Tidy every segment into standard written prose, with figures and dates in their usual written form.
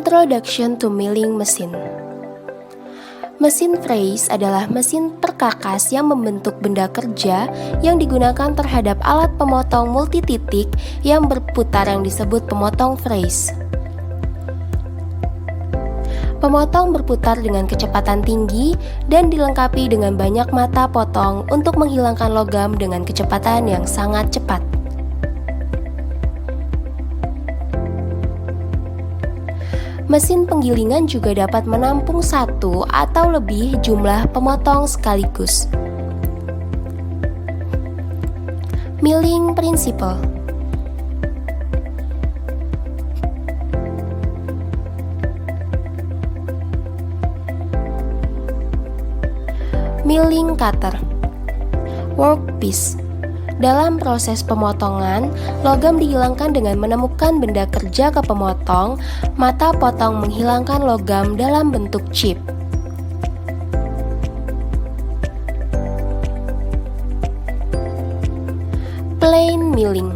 Introduction to Milling Machine. Mesin Fries adalah mesin perkakas yang membentuk benda kerja yang digunakan terhadap alat pemotong multititik yang berputar yang disebut pemotong Fries. Pemotong berputar dengan kecepatan tinggi dan dilengkapi dengan banyak mata potong untuk menghilangkan logam dengan kecepatan yang sangat cepat. Mesin penggilingan juga dapat menampung satu atau lebih jumlah pemotong sekaligus. Milling Principle. Milling Cutter. Workpiece. Dalam proses pemotongan, logam dihilangkan dengan menemukan benda kerja ke pemotong, mata potong menghilangkan logam dalam bentuk chip. Plane milling.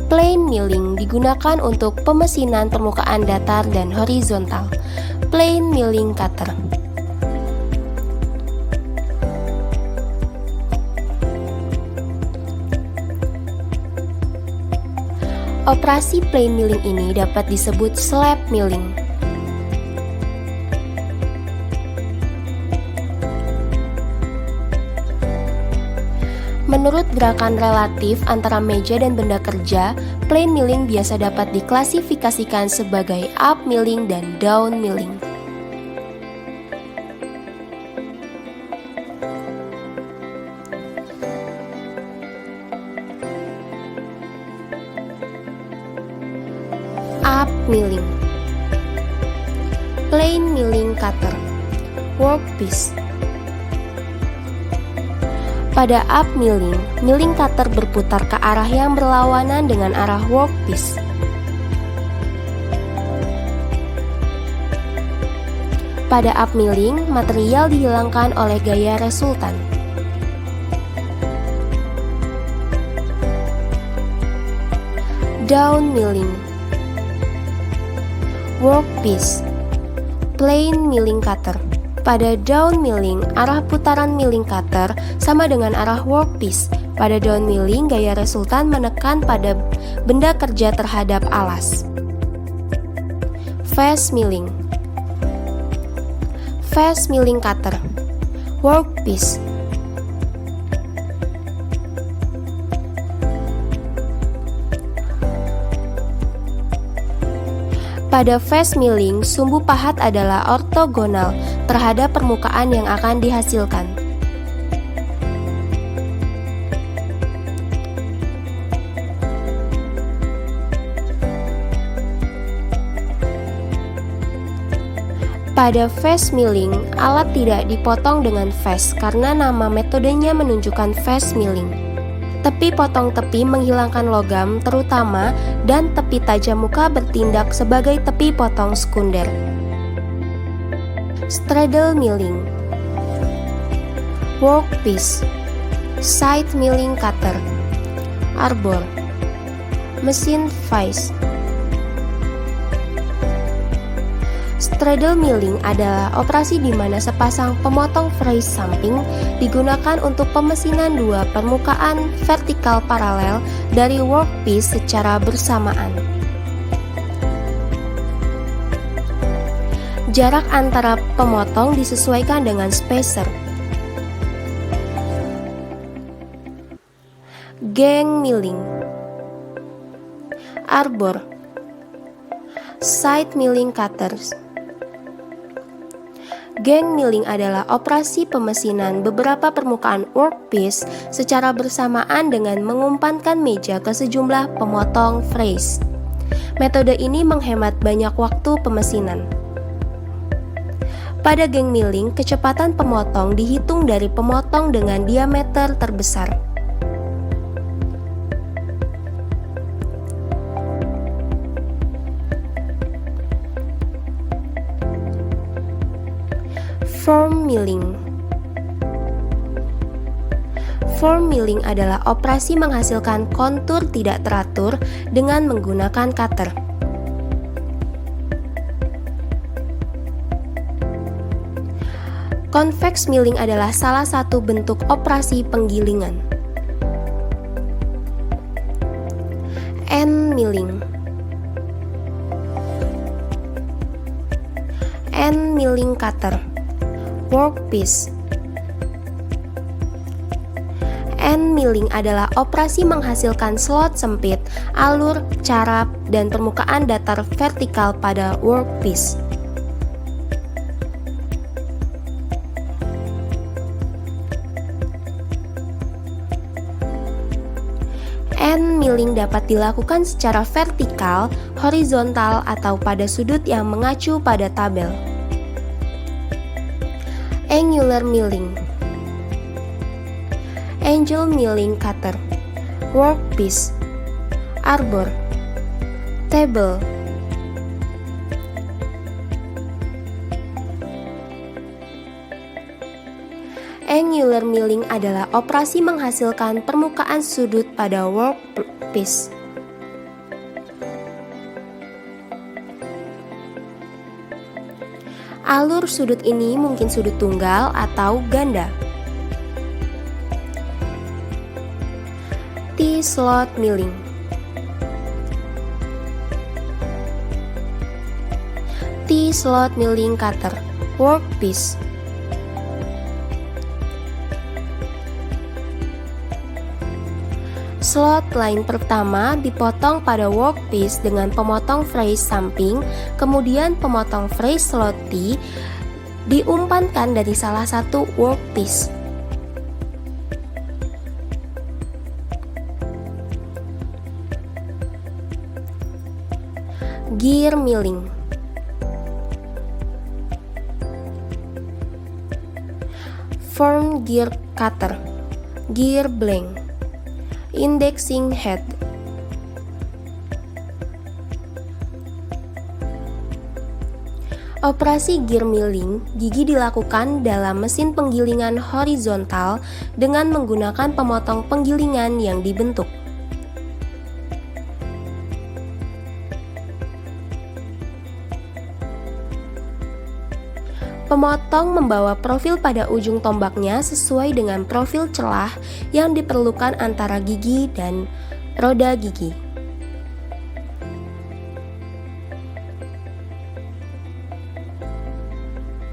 Plane milling digunakan untuk pemesinan permukaan datar dan horizontal. Plane milling cutter. Operasi plane milling ini dapat disebut slab milling. Menurut gerakan relatif antara meja dan benda kerja, plane milling biasa dapat diklasifikasikan sebagai up milling dan down milling. Up milling. Plane milling cutter. Workpiece. Pada up milling, milling cutter berputar ke arah yang berlawanan dengan arah workpiece. Pada up milling, material dihilangkan oleh gaya resultan. Down milling. Workpiece. Plane milling cutter. Pada down milling, arah putaran milling cutter sama dengan arah workpiece. Pada down milling, gaya resultan menekan pada benda kerja terhadap alas. Face milling. Face milling cutter. Workpiece. Pada face milling, sumbu pahat adalah ortogonal terhadap permukaan yang akan dihasilkan. Pada face milling, alat tidak dipotong dengan face karena nama metodenya menunjukkan face milling. Tepi potong tepi menghilangkan logam terutama dan tepi tajam muka bertindak sebagai tepi potong sekunder. Straddle milling. Workpiece. Side milling cutter. Arbor. Mesin vise. Straddle milling adalah operasi di mana sepasang pemotong Fries samping digunakan untuk pemesinan dua permukaan vertikal paralel dari workpiece secara bersamaan. Jarak antara pemotong disesuaikan dengan spacer. Gang milling. Arbor. Side milling cutters. Gang milling adalah operasi pemesinan beberapa permukaan workpiece secara bersamaan dengan mengumpankan meja ke sejumlah pemotong Fries. Metode ini menghemat banyak waktu pemesinan. Pada gang milling, kecepatan pemotong dihitung dari pemotong dengan diameter terbesar. Form milling. Form milling adalah operasi menghasilkan kontur tidak teratur dengan menggunakan cutter. Convex milling adalah salah satu bentuk operasi penggilingan. End milling. End milling cutter. Workpiece. End milling adalah operasi menghasilkan slot sempit, alur, carap, dan permukaan datar vertikal pada workpiece. End milling dapat dilakukan secara vertikal, horizontal, atau pada sudut yang mengacu pada tabel. Angular milling. Angle milling cutter. Workpiece. Arbor. Table. Angular milling adalah operasi menghasilkan permukaan sudut pada workpiece. Alur sudut ini mungkin sudut tunggal atau ganda. T-slot milling. T-slot milling cutter. Workpiece. Slot line pertama dipotong pada workpiece dengan pemotong phrase samping, kemudian pemotong phrase slot T diumpankan dari salah satu workpiece. Gear milling. Form gear cutter. Gear blank. Indexing head. Operasi gear milling gigi dilakukan dalam mesin penggilingan horizontal dengan menggunakan pemotong penggilingan yang dibentuk. Pemotong membawa profil pada ujung tombaknya sesuai dengan profil celah yang diperlukan antara gigi dan roda gigi.